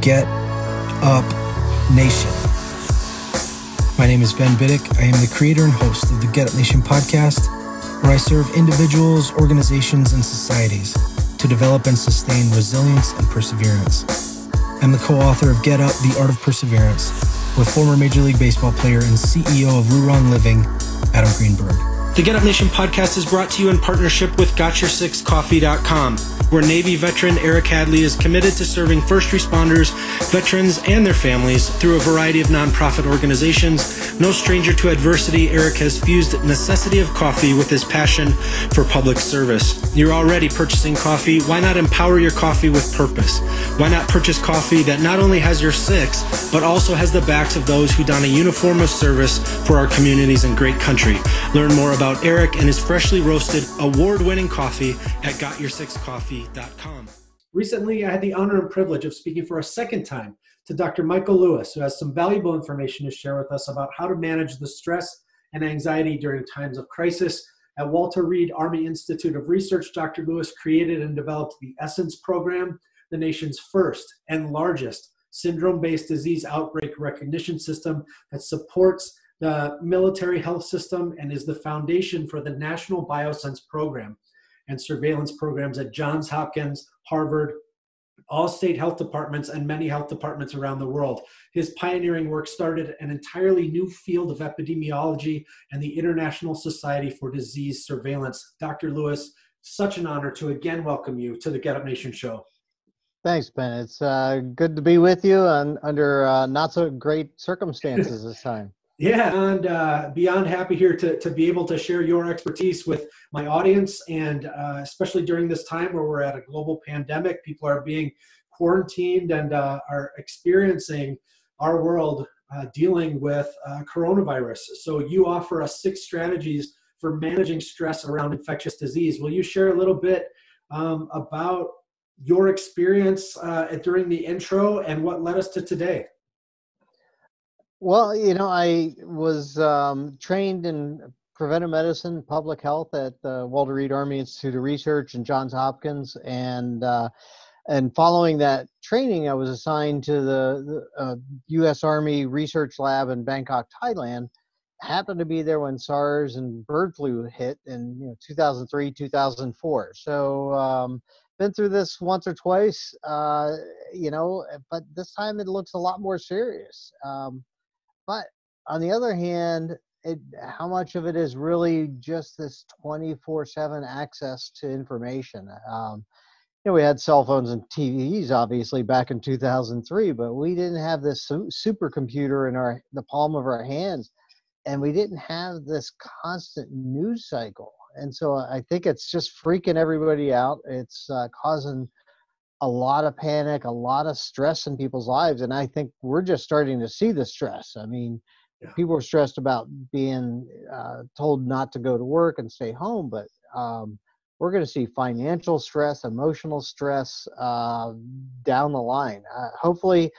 Get Up Nation. My name is Ben Biddick. I am the creator and host of the Get Up Nation podcast, where I serve individuals, organizations, and societies to develop and sustain resilience and perseverance. I'm the co-author of Get Up, The Art of Perseverance, with former Major League Baseball player and CEO of Luron Living, Adam Greenberg. The Get Up Nation podcast is brought to you in partnership with GotYourSixCoffee.com, where Navy veteran Eric Hadley is committed to serving first responders, veterans, and their families through a variety of nonprofit organizations. No stranger to adversity, Eric has fused the necessity of coffee with his passion for public service. You're already purchasing coffee. Why not empower your coffee with purpose? Why not purchase coffee that not only has your six, but also has the backs of those who don a uniform of service for our communities and great country? Learn more about Eric and his freshly roasted, award-winning coffee at GotYourSixCoffee.com. Recently, I had the honor and privilege of speaking for a second time to Dr. Michael Lewis, who has some valuable information to share with us about how to manage the stress and anxiety during times of crisis. At Walter Reed Army Institute of Research, Dr. Lewis created and developed the ESSENCE program, the nation's first and largest syndrome-based disease outbreak recognition system that supports the military health system and is the foundation for the National Biosense program and surveillance programs at Johns Hopkins, Harvard, all state health departments, and many health departments around the world. His pioneering work started an entirely new field of epidemiology and the International Society for Disease Surveillance. Dr. Lewis, such an honor to again welcome you to the Get Up Nation show. Thanks, Ben. It's good to be with you under not so great circumstances this time. Yeah, and beyond happy here to be able to share your expertise with my audience, and especially during this time where we're at a global pandemic, people are being quarantined and are experiencing our world dealing with coronavirus. So you offer us 6 strategies for managing stress around infectious disease. Will you share a little bit about your experience during the intro and what led us to today? Well, I was trained in preventive medicine, public health at the Walter Reed Army Institute of Research and Johns Hopkins, and following that training, I was assigned to the U.S. Army Research Lab in Bangkok, Thailand. Happened to be there when SARS and bird flu hit in 2003, 2004. So been through this once or twice, but this time it looks a lot more serious. But on the other hand, how much of it is really just this 24/7 access to information? We had cell phones and TVs, obviously, back in 2003, but we didn't have this supercomputer in the palm of our hands, and we didn't have this constant news cycle. And so I think it's just freaking everybody out. It's causing a lot of panic, a lot of stress in people's lives. And I think we're just starting to see the stress. I mean, people are stressed about being told not to go to work and stay home, but we're going to see financial stress, emotional stress down the line. Hopefully,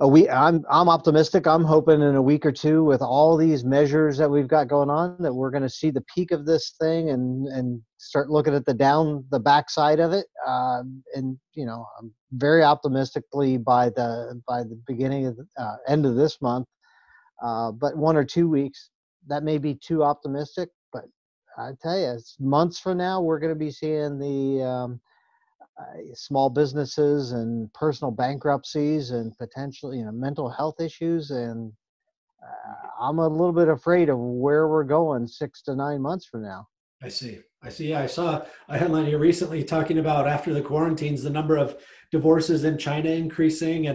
I'm optimistic. I'm hoping in a week or two, with all these measures that we've got going on, that we're going to see the peak of this thing and start looking at the backside of it. I'm very optimistically by the beginning of end of this month. But 1 or 2 weeks, that may be too optimistic. But I tell you, it's months from now, we're going to be seeing the small businesses and personal bankruptcies and potentially mental health issues, and I'm a little bit afraid of where we're going 6 to 9 months from now. I see. Yeah, I saw a headline here recently talking about, after the quarantines, the number of divorces in China increasing,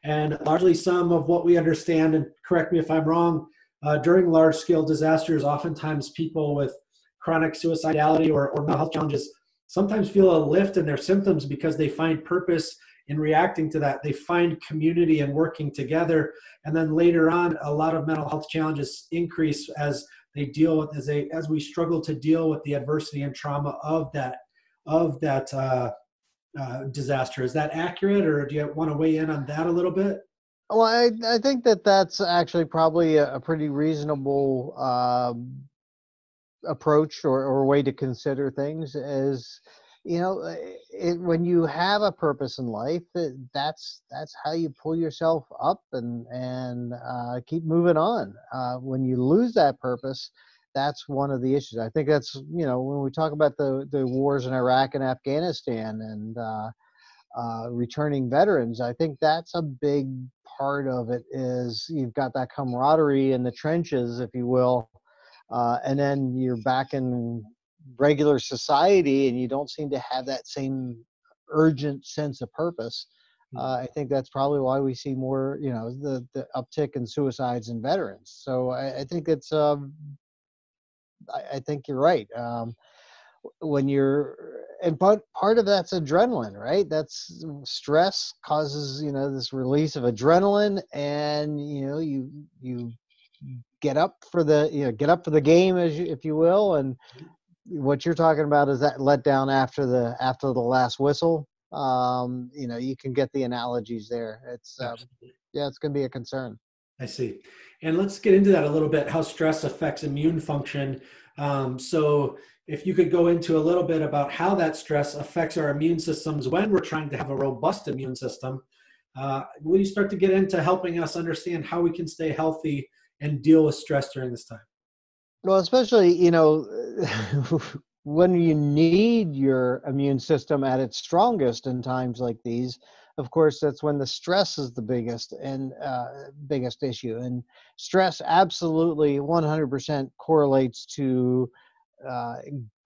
and largely some of what we understand, and correct me if I'm wrong, during large-scale disasters, oftentimes people with chronic suicidality or mental health challenges sometimes feel a lift in their symptoms because they find purpose in reacting to that. They find community and working together. And then later on, a lot of mental health challenges increase as they deal with, as we struggle to deal with the adversity and trauma of that disaster. Is that accurate, or do you want to weigh in on that a little bit? Well, I think that's actually probably a pretty reasonable approach or way to consider things. Is when you have a purpose in life, that's how you pull yourself up and keep moving on. When you lose that purpose, that's one of the issues. I think that's, when we talk about the wars in Iraq and Afghanistan and returning veterans, I think that's a big part of it. Is you've got that camaraderie in the trenches, if you will, and then you're back in regular society and you don't seem to have that same urgent sense of purpose. I think that's probably why we see more, the uptick in suicides in veterans. So I think it's, I think you're right. When and part of that's adrenaline, right? That's stress causes, this release of adrenaline, and, you get up for the game, if you will. And what you're talking about is that letdown after the last whistle. You can get the analogies there. It's it's going to be a concern. I see. And let's get into that a little bit, how stress affects immune function. So if you could go into a little bit about how that stress affects our immune systems when we're trying to have a robust immune system, will you start to get into helping us understand how we can stay healthy and deal with stress during this time? Well, especially, when you need your immune system at its strongest in times like these, of course, that's when the stress is the biggest issue. And stress absolutely 100% correlates to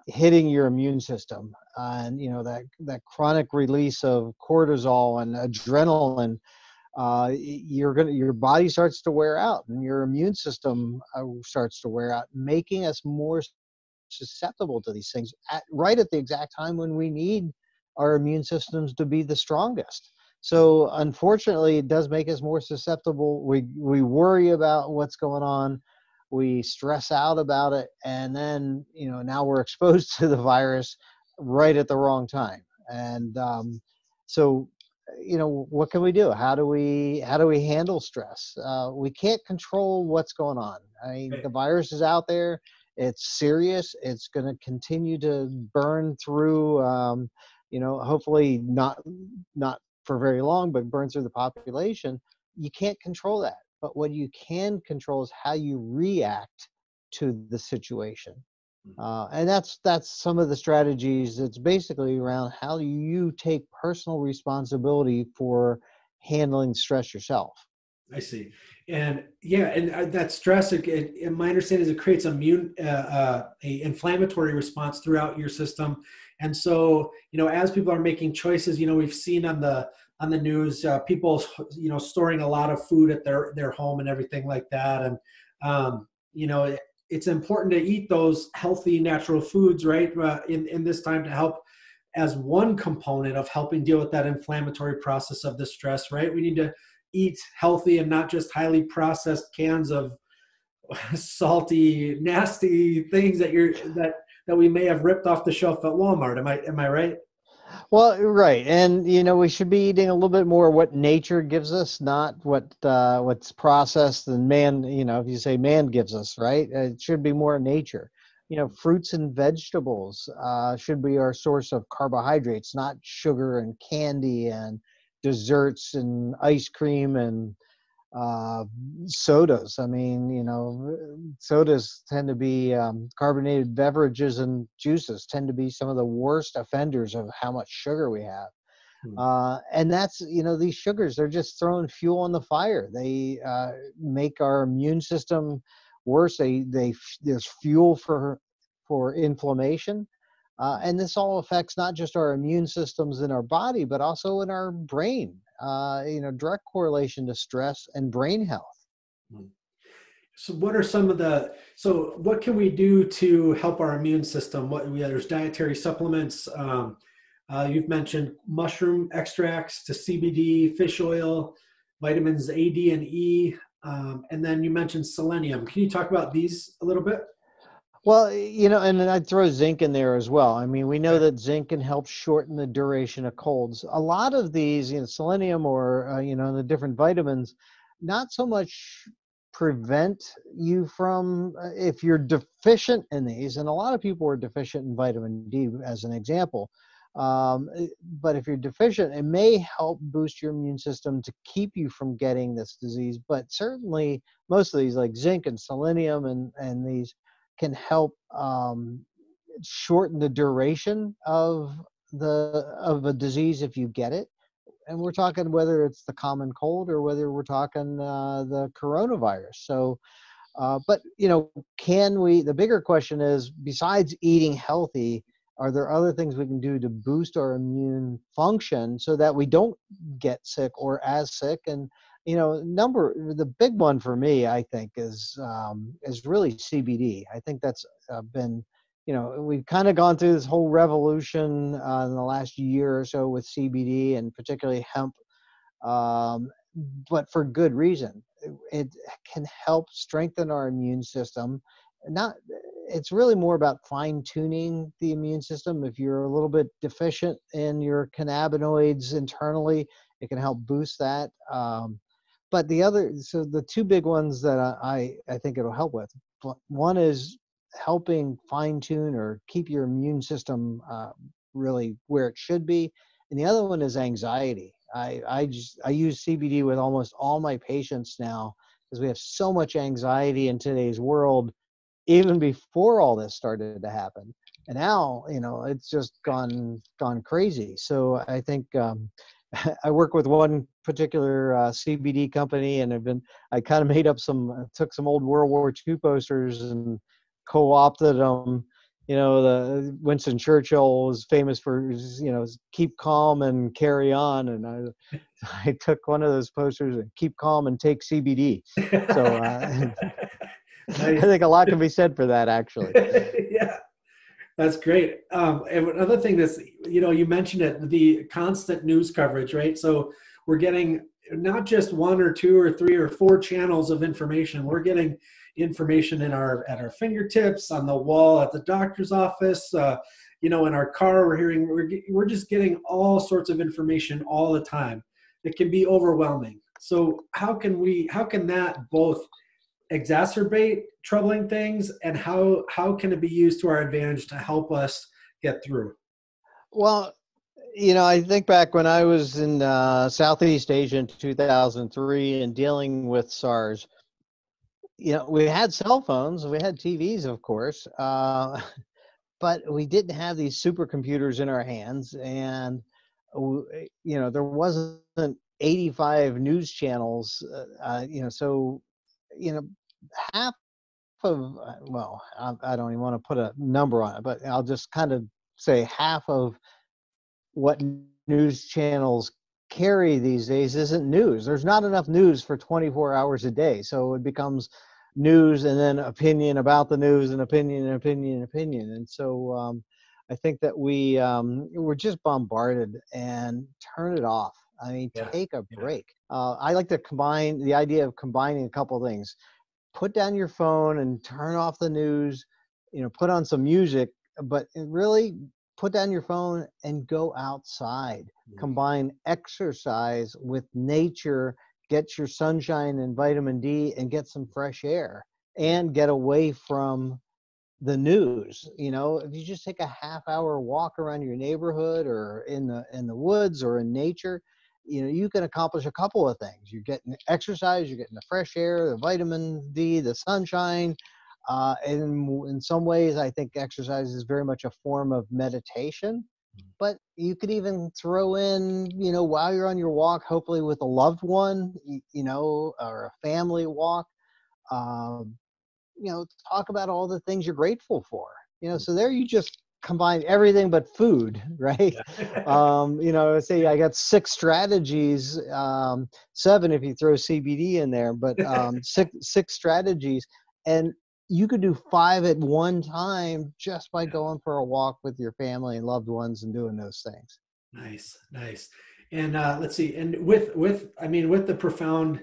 hitting your immune system. And, that chronic release of cortisol and adrenaline, your body starts to wear out and your immune system starts to wear out, making us more susceptible to these things right at the exact time when we need our immune systems to be the strongest. So unfortunately, it does make us more susceptible. We worry about what's going on. We stress out about it. And then, now we're exposed to the virus right at the wrong time. And what can we do? How do we handle stress? We can't control what's going on. I mean, the virus is out there. It's serious. It's going to continue to burn through, hopefully not for very long, but burn through the population. You can't control that. But what you can control is how you react to the situation. And that's some of the strategies. It's basically around how you take personal responsibility for handling stress yourself. I see. And that stress, my understanding is it creates a inflammatory response throughout your system. And so, as people are making choices, we've seen on the news, people, storing a lot of food at their home and everything like that. And, it's important to eat those healthy, natural foods, right? In this time, to help as one component of helping deal with that inflammatory process of the stress, right? We need to eat healthy and not just highly processed cans of salty, nasty things that we may have ripped off the shelf at Walmart. Am I right? Well, right. And, we should be eating a little bit more what nature gives us, not what's processed and man, if you say man gives us, right? It should be more nature. Fruits and vegetables should be our source of carbohydrates, not sugar and candy and desserts and ice cream and sodas. I mean, sodas tend to be carbonated beverages, and juices tend to be some of the worst offenders of how much sugar we have. And that's, these sugars, they're just throwing fuel on the fire. They make our immune system worse. There's fuel for inflammation. And this all affects not just our immune systems in our body, but also in our brain. Direct correlation to stress and brain health. So what are what can we do to help our immune system? There's dietary supplements. You've mentioned mushroom extracts to CBD, fish oil, vitamins A, D, and E. And then you mentioned selenium. Can you talk about these a little bit? Well, and I'd throw zinc in there as well. I mean, we know that zinc can help shorten the duration of colds. A lot of these, selenium or, the different vitamins, not so much prevent you from, if you're deficient in these, and a lot of people are deficient in vitamin D, as an example, But if you're deficient, it may help boost your immune system to keep you from getting this disease. But certainly, most of these, like zinc and selenium, and these can help shorten the duration of a disease if you get it. And we're talking whether it's the common cold or whether we're talking the coronavirus. So, but the bigger question is, besides eating healthy, are there other things we can do to boost our immune function so that we don't get sick or as sick? And the big one for me, I think, is really CBD. I think that's been, we've kind of gone through this whole revolution in the last year or so with CBD, and particularly hemp, but for good reason. It can help strengthen our immune system. It's really more about fine-tuning the immune system. If you're a little bit deficient in your cannabinoids internally, it can help boost that. But the two big ones that I think it'll help with, one is helping fine-tune or keep your immune system really where it should be, and the other one is anxiety. I use CBD with almost all my patients now because we have so much anxiety in today's world, even before all this started to happen. And now, it's just gone crazy. So I think I work with one particular CBD company, and I kind of took some old World War II posters and co-opted them. The Winston Churchill was famous for, keep calm and carry on. And I took one of those posters and keep calm and take CBD. So I think a lot can be said for that, actually. Yeah, that's great. And another thing that's, you mentioned it, the constant news coverage, right? So we're getting not just one or two or three or four channels of information. We're getting information at our fingertips, on the wall at the doctor's office, in our car. We're just getting all sorts of information all the time. It can be overwhelming. So how can that both exacerbate troubling things, and how can it be used to our advantage to help us get through? Well, I think back when I was in Southeast Asia in 2003 and dealing with SARS, we had cell phones, we had TVs, of course, but we didn't have these supercomputers in our hands, and there wasn't 85 news channels, so half of, well, I don't even want to put a number on it, but I'll just kind of say half of what news channels carry these days isn't news. There's not enough news for 24 hours a day. So it becomes news and then opinion about the news and opinion and opinion and opinion. And so I think that we're just bombarded, and turn it off. I mean, take a break. I like to combine the idea of combining a couple of things. Put down your phone and turn off the news, put on some music, but really put down your phone and go outside. Combine exercise with nature, get your sunshine and vitamin D, and get some fresh air, and get away from the news. If you just take a half-hour walk around your neighborhood or in the woods or in nature, you can accomplish a couple of things. You're getting exercise, you're getting the fresh air, the vitamin D, the sunshine. And in some ways, I think exercise is very much a form of meditation. But you could even throw in, while you're on your walk, hopefully with a loved one, or a family walk, talk about all the things you're grateful for. So there you just combine everything but food, right? Say I got 6 strategies, 7 if you throw CBD in there, but 6 strategies, and you could do 5 at one time just by going for a walk with your family and loved ones and doing those things. Nice. And let's see. And with the profound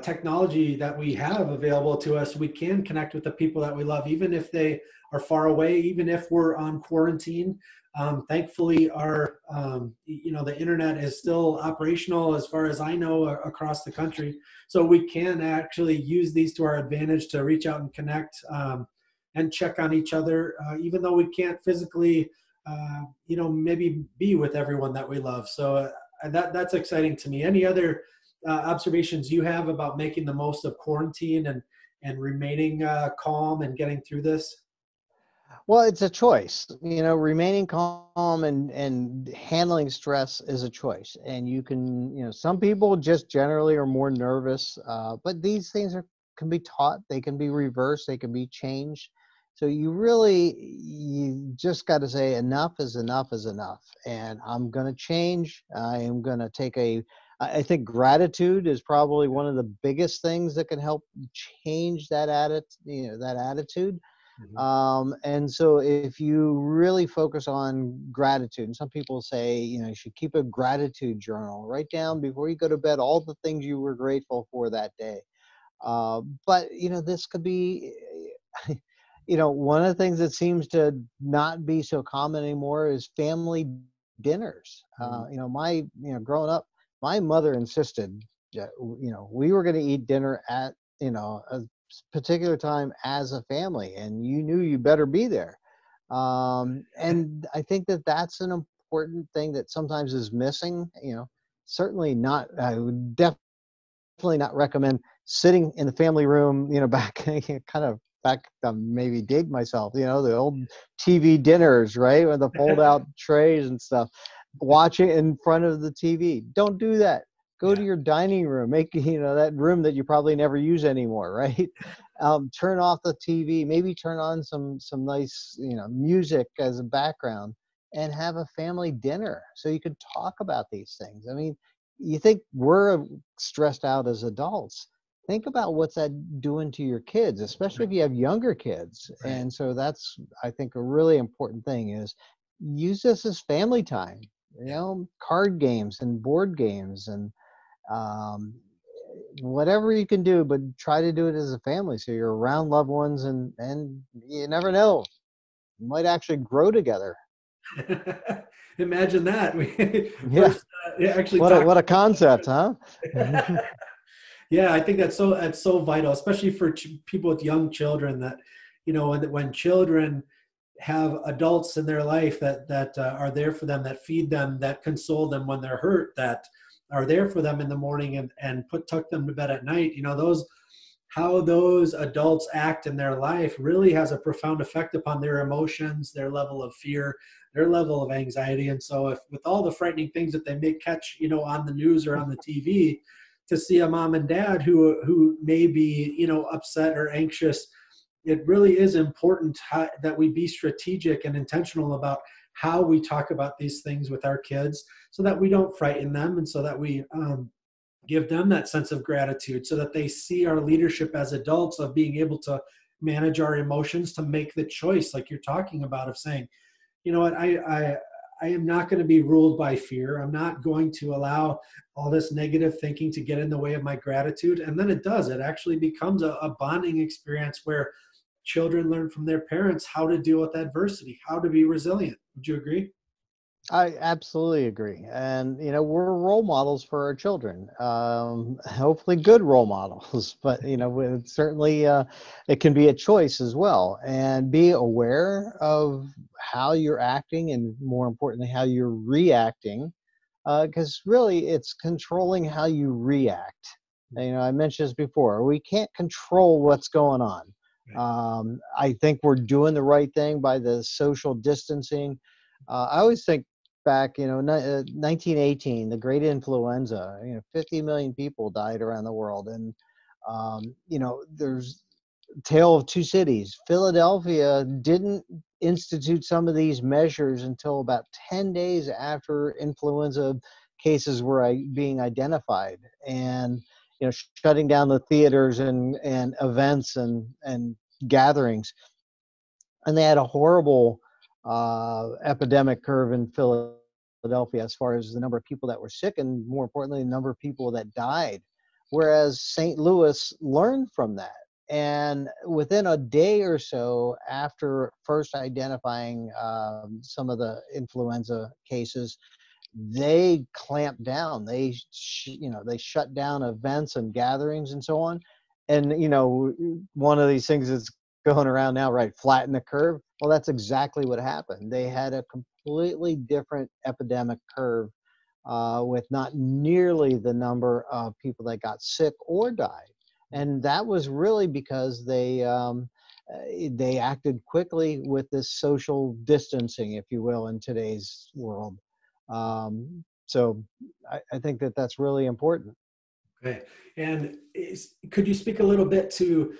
technology that we have available to us, we can connect with the people that we love, even if they are far away, even if we're on quarantine. Thankfully, our the internet is still operational, as far as I know, across the country. So we can actually use these to our advantage to reach out and connect and check on each other, even though we can't physically maybe be with everyone that we love. So that's exciting to me. Any other observations you have about making the most of quarantine and remaining calm and getting through this? Well, it's a choice. Remaining calm and handling stress is a choice. And you can, some people just generally are more nervous, but these things can be taught, they can be reversed, they can be changed. So you just got to say enough is enough is enough. And I'm going to change. I am going to I think gratitude is probably one of the biggest things that can help change that attitude. Mm-hmm. And so if you really focus on gratitude, and some people say, you should keep a gratitude journal, write down before you go to bed all the things you were grateful for that day. But, this could be, one of the things that seems to not be so common anymore is family dinners. Growing up, my mother insisted that, we were going to eat dinner at, a particular time as a family, and you knew you better be there. And I think that that's an important thing that sometimes is missing. Certainly not. I would definitely not recommend sitting in the family room. Back kind of back maybe date myself. The old TV dinners, right, with the fold-out trays and stuff. Watching in front of the TV. Don't do that. Go to your dining room, make, that room that you probably never use anymore, right? Turn off the TV, maybe turn on some nice, music as a background, and have a family dinner so you can talk about these things. I mean, you think we're stressed out as adults. Think about what's that doing to your kids, especially if you have younger kids. Right. And so that's, I think, a really important thing is use this as family time, card games and board games and whatever you can do, but try to do it as a family so you're around loved ones, and you never know, you might actually grow together. Imagine that. Yeah. Actually what a concept, huh? Yeah, I think that's so vital, especially for people with young children, that when children have adults in their life that are there for them, that feed them, that console them when they're hurt, that are there for them in the morning and tuck them to bed at night. How those adults act in their life really has a profound effect upon their emotions, their level of fear, their level of anxiety. And so if with all the frightening things that they may catch, on the news or on the TV, to see a mom and dad who may be, upset or anxious, it really is important that we be strategic and intentional about how we talk about these things with our kids, so that we don't frighten them, and so that we give them that sense of gratitude, so that they see our leadership as adults of being able to manage our emotions, to make the choice, like you're talking about, of saying, you know what, I am not going to be ruled by fear. I'm not going to allow all this negative thinking to get in the way of my gratitude. And then it actually becomes a bonding experience where children learn from their parents how to deal with adversity, how to be resilient. Would you agree? I absolutely agree. And, we're role models for our children. Hopefully good role models, but, it's certainly, it can be a choice as well. And be aware of how you're acting, and more importantly, how you're reacting, because really it's controlling how you react. I mentioned this before. We can't control what's going on. I think we're doing the right thing by the social distancing. I always think back, 1918, the great influenza, 50 million people died around the world. And, there's a tale of two cities. Philadelphia didn't institute some of these measures until about 10 days after influenza cases were being identified. And, shutting down the theaters and events and gatherings. And they had a horrible epidemic curve in Philadelphia as far as the number of people that were sick, and more importantly, the number of people that died. Whereas St. Louis learned from that. And within a day or so after first identifying some of the influenza cases, they clamped down. They shut down events and gatherings and so on. And, one of these things that's going around now, right? Flatten the curve. Well, that's exactly what happened. They had a completely different epidemic curve with not nearly the number of people that got sick or died. And that was really because they acted quickly with this social distancing, if you will, in today's world. So I think that that's really important. Okay. And could you speak a little bit to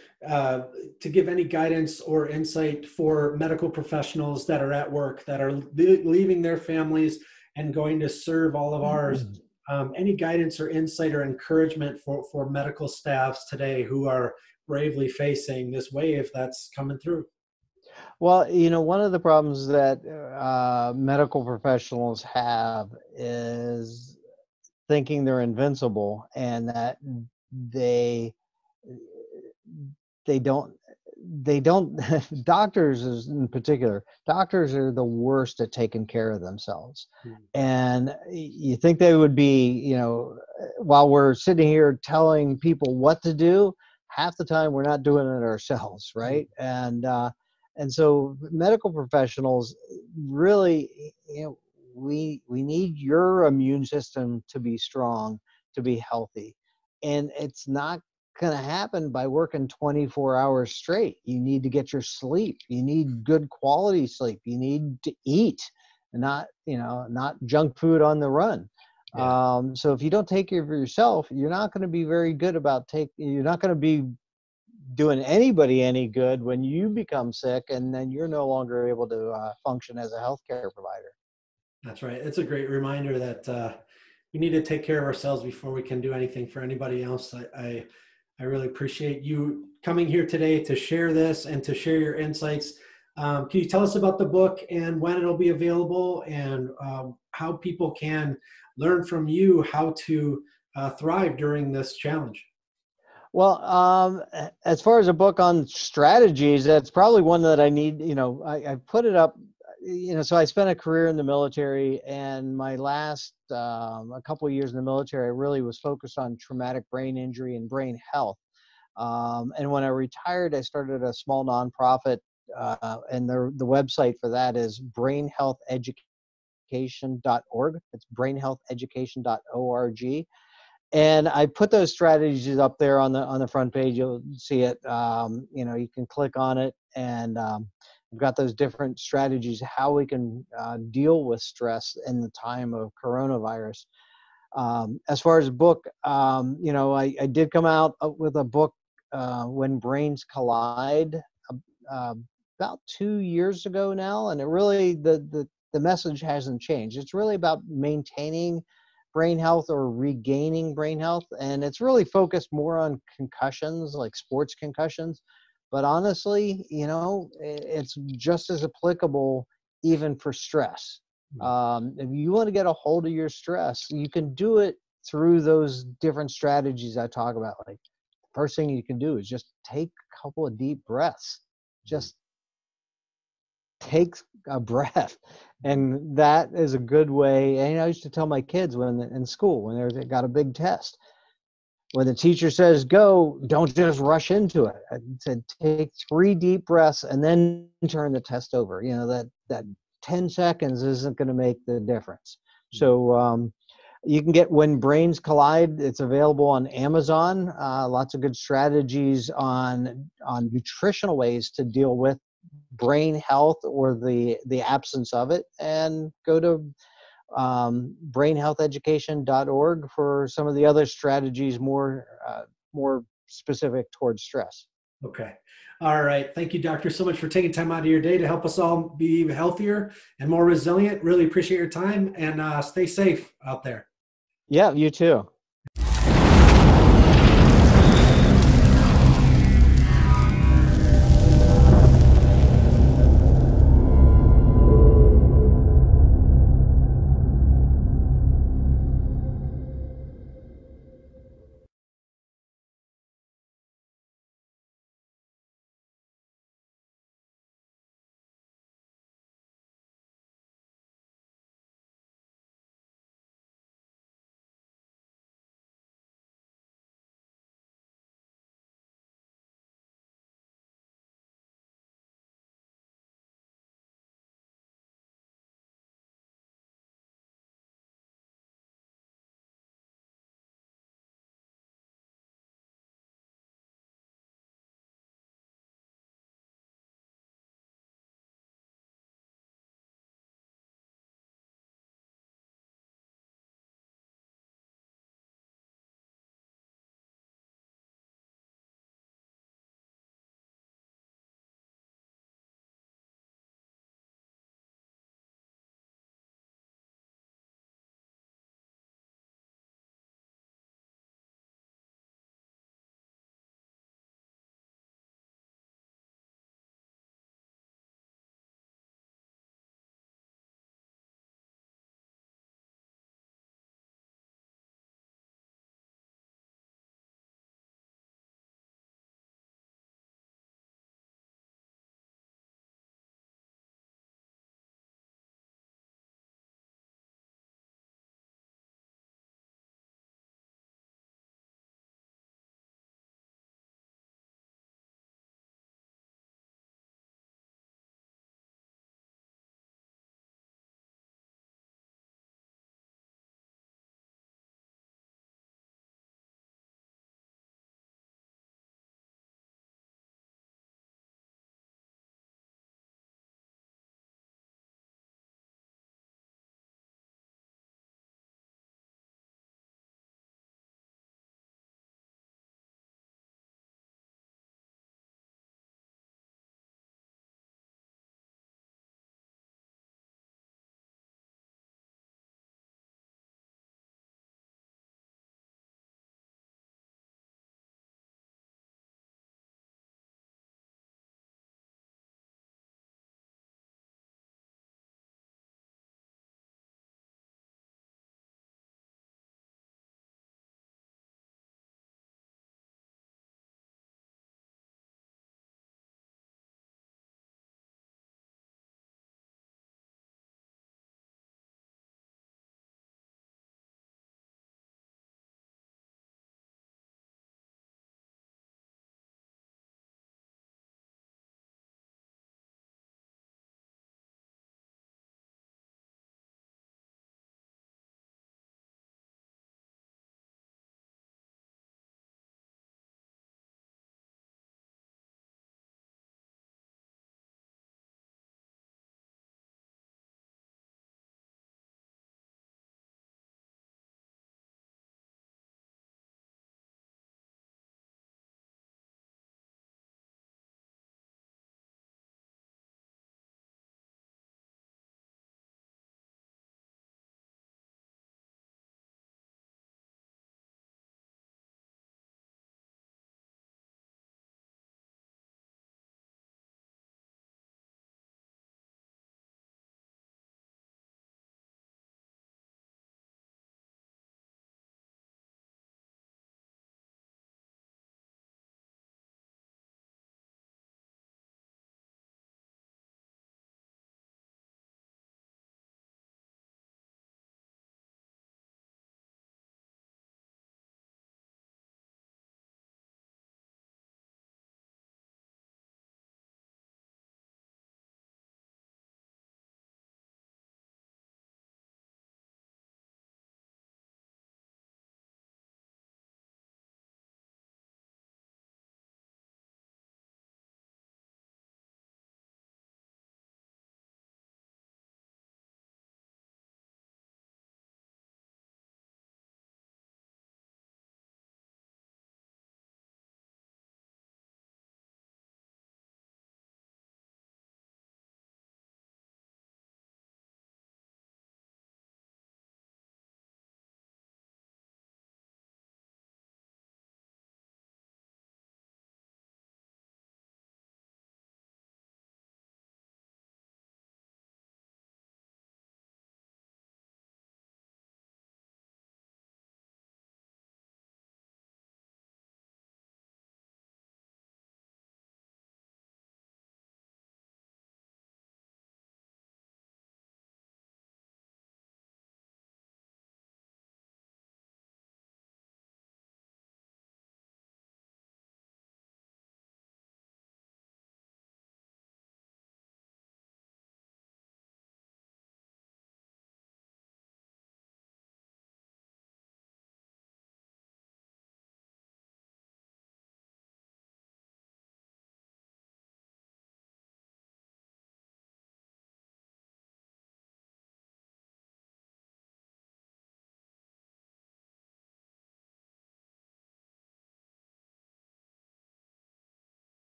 give any guidance or insight for medical professionals that are at work, that are leaving their families and going to serve all of ours? Any guidance or insight or encouragement for medical staffs today who are bravely facing this wave that's coming through? Well, one of the problems that medical professionals have is thinking they're invincible, and that they don't doctors in particular, doctors are the worst at taking care of themselves. And you think they would be, while we're sitting here telling people what to do, half the time we're not doing it ourselves, right? And so medical professionals really, we need your immune system to be strong, to be healthy. And it's not going to happen by working 24 hours straight. You need to get your sleep. You need good quality sleep. You need to eat, not junk food on the run. Yeah. So if you don't take care of yourself, you're not going to be very good you're not going to be doing anybody any good when you become sick, and then you're no longer able to function as a healthcare provider. That's right. It's a great reminder that we need to take care of ourselves before we can do anything for anybody else. I really appreciate you coming here today to share this and to share your insights. Can you tell us about the book and when it'll be available, and how people can learn from you how to thrive during this challenge? Well, as far as a book on strategies, that's probably one that I need. I put it up. So I spent a career in the military, and my last a couple of years in the military, I really was focused on traumatic brain injury and brain health. And when I retired, I started a small nonprofit, and the website for that is brainhealtheducation.org. It's brainhealtheducation.org. And I put those strategies up there on the front page. You'll see it. You can click on it, and we've got those different strategies, how we can deal with stress in the time of coronavirus. As far as a book, I did come out with a book, When Brains Collide, about 2 years ago now, and it really the message hasn't changed. It's really about maintaining brain health or regaining brain health, and it's really focused more on concussions, like sports concussions. But honestly, it's just as applicable even for stress. If you want to get a hold of your stress, you can do it through those different strategies I talk about. Like, the first thing you can do is just take a couple of deep breaths. Just take a breath. And that is a good way. And I used to tell my kids in school, when they got a big test, when the teacher says go, don't just rush into it. I said, take 3 deep breaths and then turn the test over. That 10 seconds isn't going to make the difference. So you can get When Brains Collide. It's available on Amazon. Lots of good strategies on nutritional ways to deal with brain health or the absence of it. And go to brainhealtheducation.org for some of the other strategies more specific towards stress. Okay. All right. Thank you, Doctor, so much for taking time out of your day to help us all be healthier and more resilient. Really appreciate your time, and stay safe out there. Yeah, you too.